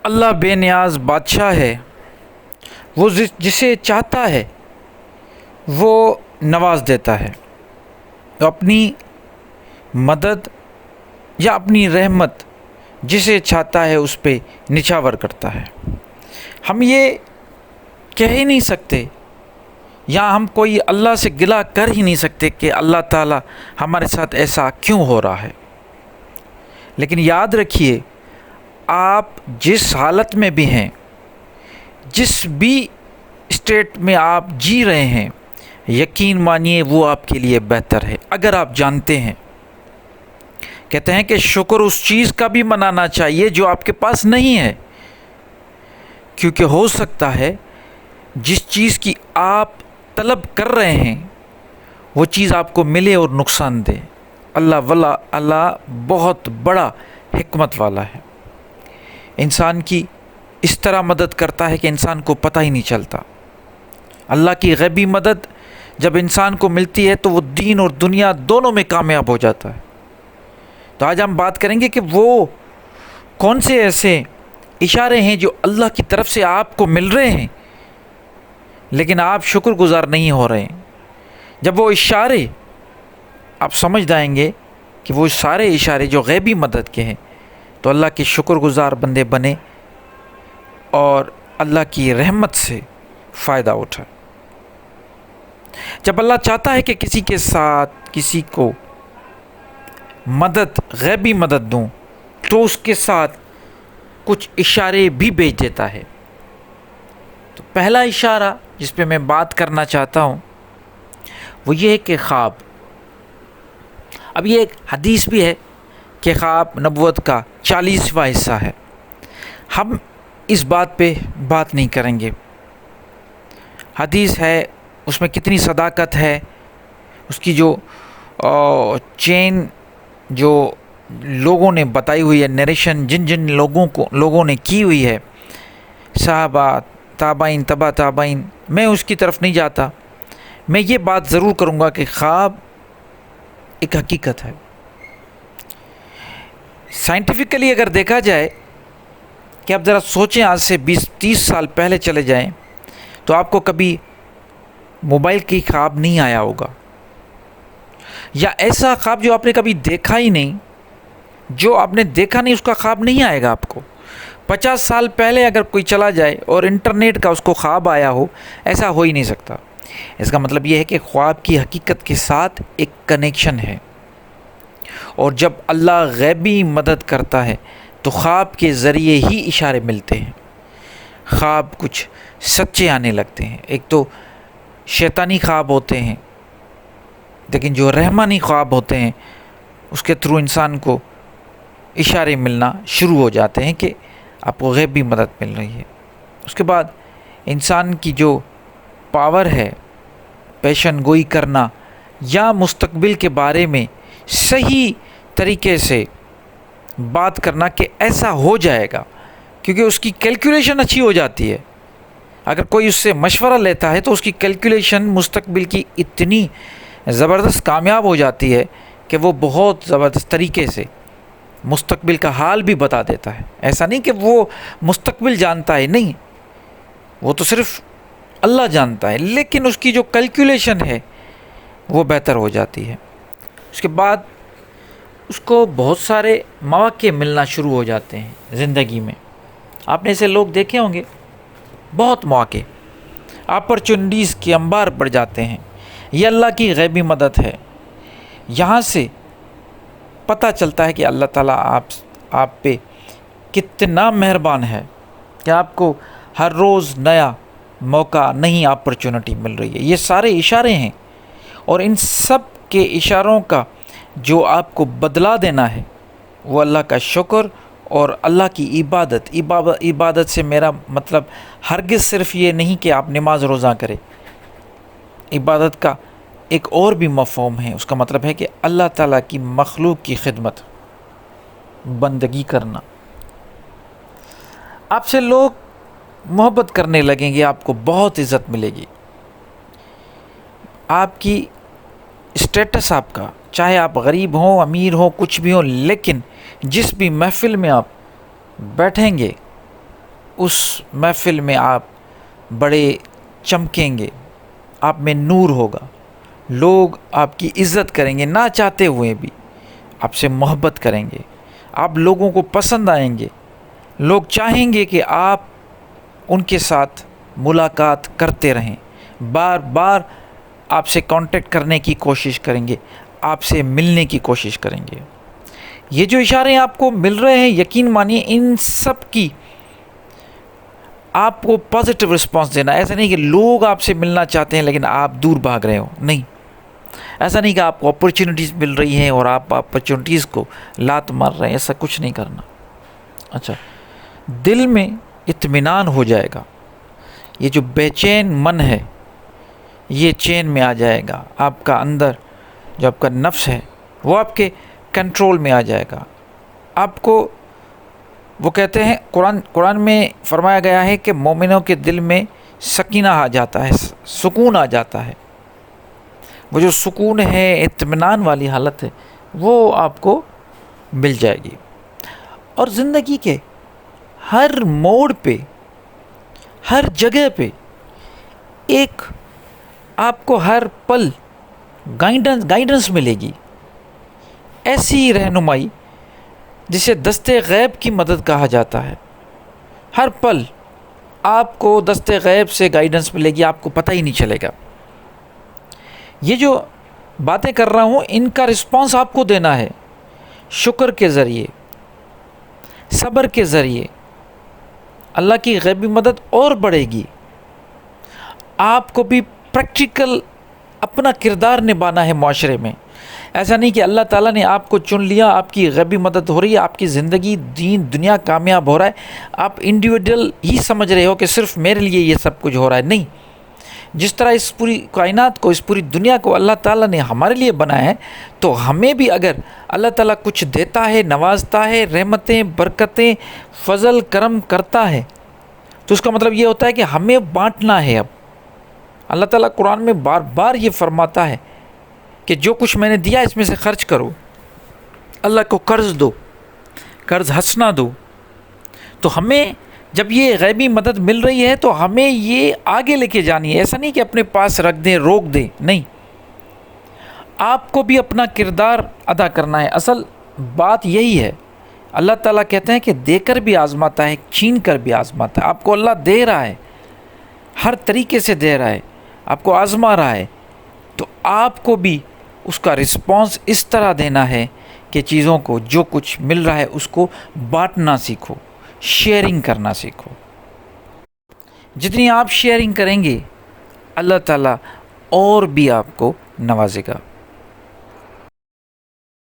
اللہ بے نیاز بادشاہ ہے، وہ جسے چاہتا ہے وہ نواز دیتا ہے، تو اپنی مدد یا اپنی رحمت جسے چاہتا ہے اس پہ نچھاور کرتا ہے۔ ہم یہ کہہ ہی نہیں سکتے یا ہم کوئی اللہ سے گلہ کر ہی نہیں سکتے کہ اللہ تعالیٰ ہمارے ساتھ ایسا کیوں ہو رہا ہے۔ لیکن یاد رکھیے، آپ جس حالت میں بھی ہیں، جس بھی اسٹیٹ میں آپ جی رہے ہیں، یقین مانیے وہ آپ کے لیے بہتر ہے اگر آپ جانتے ہیں۔ کہتے ہیں کہ شکر اس چیز کا بھی منانا چاہیے جو آپ کے پاس نہیں ہے، کیونکہ ہو سکتا ہے جس چیز کی آپ طلب کر رہے ہیں وہ چیز آپ کو ملے اور نقصان دے۔ اللہ بہت بڑا حکمت والا ہے، انسان کی اس طرح مدد کرتا ہے کہ انسان کو پتہ ہی نہیں چلتا۔ اللہ کی غیبی مدد جب انسان کو ملتی ہے تو وہ دین اور دنیا دونوں میں کامیاب ہو جاتا ہے۔ تو آج ہم بات کریں گے کہ وہ کون سے ایسے اشارے ہیں جو اللہ کی طرف سے آپ کو مل رہے ہیں لیکن آپ شکر گزار نہیں ہو رہے ہیں۔ جب وہ اشارے آپ سمجھ جائیں گے کہ وہ سارے اشارے جو غیبی مدد کے ہیں، تو اللہ کے شکر گزار بندے بنے اور اللہ کی رحمت سے فائدہ اٹھائے۔ جب اللہ چاہتا ہے کہ کسی کے ساتھ کسی کو مدد، غیبی مدد دوں، تو اس کے ساتھ کچھ اشارے بھی بھیج دیتا ہے۔ تو پہلا اشارہ جس پہ میں بات کرنا چاہتا ہوں وہ یہ ہے کہ خواب۔ اب یہ ایک حدیث بھی ہے کہ خواب نبوت کا 40واں حصہ ہے۔ ہم اس بات پہ بات نہیں کریں گے، حدیث ہے اس میں کتنی صداقت ہے، اس کی جو چین جو لوگوں نے بتائی ہوئی ہے، نیریشن جن لوگوں نے کی ہوئی ہے، صحابہ، تابعین، تبع تابعین، میں اس کی طرف نہیں جاتا۔ میں یہ بات ضرور کروں گا کہ خواب ایک حقیقت ہے۔ سائنٹیفکلی اگر دیکھا جائے کہ آپ ذرا سوچیں، آج سے 20-30 سال پہلے چلے جائیں تو آپ کو کبھی موبائل کی خواب نہیں آیا ہوگا، یا ایسا خواب جو آپ نے کبھی دیکھا ہی نہیں، جو آپ نے دیکھا نہیں اس کا خواب نہیں آئے گا آپ کو۔ 50 سال پہلے اگر کوئی چلا جائے اور انٹرنیٹ کا اس کو خواب آیا ہو، ایسا ہو ہی نہیں سکتا۔ اس کا مطلب یہ ہے کہ خواب کی حقیقت کے ساتھ ایک کنیکشن ہے، اور جب اللہ غیبی مدد کرتا ہے تو خواب کے ذریعے ہی اشارے ملتے ہیں۔ خواب کچھ سچے آنے لگتے ہیں، ایک تو شیطانی خواب ہوتے ہیں، لیکن جو رحمانی خواب ہوتے ہیں اس کے تھرو انسان کو اشارے ملنا شروع ہو جاتے ہیں کہ آپ کو غیبی مدد مل رہی ہے۔ اس کے بعد انسان کی جو پاور ہے پیشن گوئی کرنا یا مستقبل کے بارے میں صحیح طریقے سے بات کرنا کہ ایسا ہو جائے گا، کیونکہ اس کی کیلکولیشن اچھی ہو جاتی ہے۔ اگر کوئی اس سے مشورہ لیتا ہے تو اس کی کیلکولیشن مستقبل کی اتنی زبردست کامیاب ہو جاتی ہے کہ وہ بہت زبردست طریقے سے مستقبل کا حال بھی بتا دیتا ہے۔ ایسا نہیں کہ وہ مستقبل جانتا ہے، نہیں، وہ تو صرف اللہ جانتا ہے، لیکن اس کی جو کیلکولیشن ہے وہ بہتر ہو جاتی ہے۔ اس کے بعد اس کو بہت سارے مواقع ملنا شروع ہو جاتے ہیں زندگی میں۔ آپ نے ایسے لوگ دیکھے ہوں گے، بہت مواقع، اپرچونٹیز کے انبار پڑ جاتے ہیں۔ یہ اللہ کی غیبی مدد ہے۔ یہاں سے پتہ چلتا ہے کہ اللہ تعالیٰ آپ پہ کتنا مہربان ہے کہ آپ کو ہر روز نیا موقع، نئی اپرچونٹی مل رہی ہے۔ یہ سارے اشارے ہیں، اور ان سب کے اشاروں کا جو آپ کو بدلا دینا ہے وہ اللہ کا شکر اور اللہ کی عبادت سے میرا مطلب ہرگز صرف یہ نہیں کہ آپ نماز روزہ کریں۔ عبادت کا ایک اور بھی مفہوم ہے، اس کا مطلب ہے کہ اللہ تعالیٰ کی مخلوق کی خدمت، بندگی کرنا۔ آپ سے لوگ محبت کرنے لگیں گے، آپ کو بہت عزت ملے گی۔ آپ کی اسٹیٹس، آپ کا، چاہے آپ غریب ہوں، امیر ہوں، کچھ بھی ہوں، لیکن جس بھی محفل میں آپ بیٹھیں گے اس محفل میں آپ بڑے چمکیں گے، آپ میں نور ہوگا، لوگ آپ کی عزت کریں گے، نہ چاہتے ہوئے بھی آپ سے محبت کریں گے، آپ لوگوں کو پسند آئیں گے، لوگ چاہیں گے کہ آپ ان کے ساتھ ملاقات کرتے رہیں، بار بار آپ سے کانٹیکٹ کرنے کی کوشش کریں گے، آپ سے ملنے کی کوشش کریں گے۔ یہ جو اشارے آپ کو مل رہے ہیں، یقین مانیے ان سب کی آپ کو پازیٹیو رسپانس دینا۔ ایسا نہیں کہ لوگ آپ سے ملنا چاہتے ہیں لیکن آپ دور بھاگ رہے ہو، نہیں۔ ایسا نہیں کہ آپ کو اپرچونیٹیز مل رہی ہیں اور آپ اپرچونیٹیز کو لات مار رہے ہیں، ایسا کچھ نہیں کرنا۔ اچھا، دل میں اطمینان ہو جائے گا، یہ جو بے چین من ہے یہ چین میں آ جائے گا، آپ کا اندر جو آپ کا نفس ہے وہ آپ کے کنٹرول میں آ جائے گا۔ آپ کو وہ کہتے ہیں، قرآن میں فرمایا گیا ہے کہ مومنوں کے دل میں سکینہ آ جاتا ہے، سکون آ جاتا ہے۔ وہ جو سکون ہے، اطمینان والی حالت ہے، وہ آپ کو مل جائے گی۔ اور زندگی کے ہر موڑ پہ، ہر جگہ پہ ایک آپ کو ہر پل گائیڈنس ملے گی، ایسی رہنمائی جسے دستے غیب کی مدد کہا جاتا ہے۔ ہر پل آپ کو دستے غیب سے گائیڈنس ملے گی، آپ کو پتہ ہی نہیں چلے گا۔ یہ جو باتیں کر رہا ہوں ان کا رسپانس آپ کو دینا ہے، شکر کے ذریعے، صبر کے ذریعے اللہ کی غیبی مدد اور بڑھے گی۔ آپ کو بھی پریکٹیکل اپنا کردار نبھانا ہے معاشرے میں۔ ایسا نہیں کہ اللہ تعالیٰ نے آپ کو چن لیا، آپ کی غیبی مدد ہو رہی ہے، آپ کی زندگی دین دنیا کامیاب ہو رہا ہے، آپ انڈیویجول ہی سمجھ رہے ہو کہ صرف میرے لیے یہ سب کچھ ہو رہا ہے۔ نہیں، جس طرح اس پوری کائنات کو، اس پوری دنیا کو اللہ تعالیٰ نے ہمارے لیے بنایا ہے، تو ہمیں بھی اگر اللہ تعالیٰ کچھ دیتا ہے، نوازتا ہے، رحمتیں، برکتیں، فضل کرم کرتا ہے، تو اس کا مطلب یہ ہوتا ہے کہ ہمیں بانٹنا ہے۔ اب اللہ تعالیٰ قرآن میں بار بار یہ فرماتا ہے کہ جو کچھ میں نے دیا اس میں سے خرچ کرو، اللہ کو قرض دو، قرض حسنہ دو۔ تو ہمیں جب یہ غیبی مدد مل رہی ہے تو ہمیں یہ آگے لے کے جانی ہے۔ ایسا نہیں کہ اپنے پاس رکھ دیں، روک دیں، نہیں، آپ کو بھی اپنا کردار ادا کرنا ہے۔ اصل بات یہی ہے، اللہ تعالیٰ کہتے ہیں کہ دے کر بھی آزماتا ہے، چھین کر بھی آزماتا ہے۔ آپ کو اللہ دے رہا ہے، ہر طریقے سے دے رہا ہے، آپ کو آزما رہا ہے، تو آپ کو بھی اس کا رسپانس اس طرح دینا ہے کہ چیزوں کو، جو کچھ مل رہا ہے اس کو بانٹنا سیکھو، شیئرنگ کرنا سیکھو۔ جتنی آپ شیئرنگ کریں گے اللہ تعالیٰ اور بھی آپ کو نوازے گا۔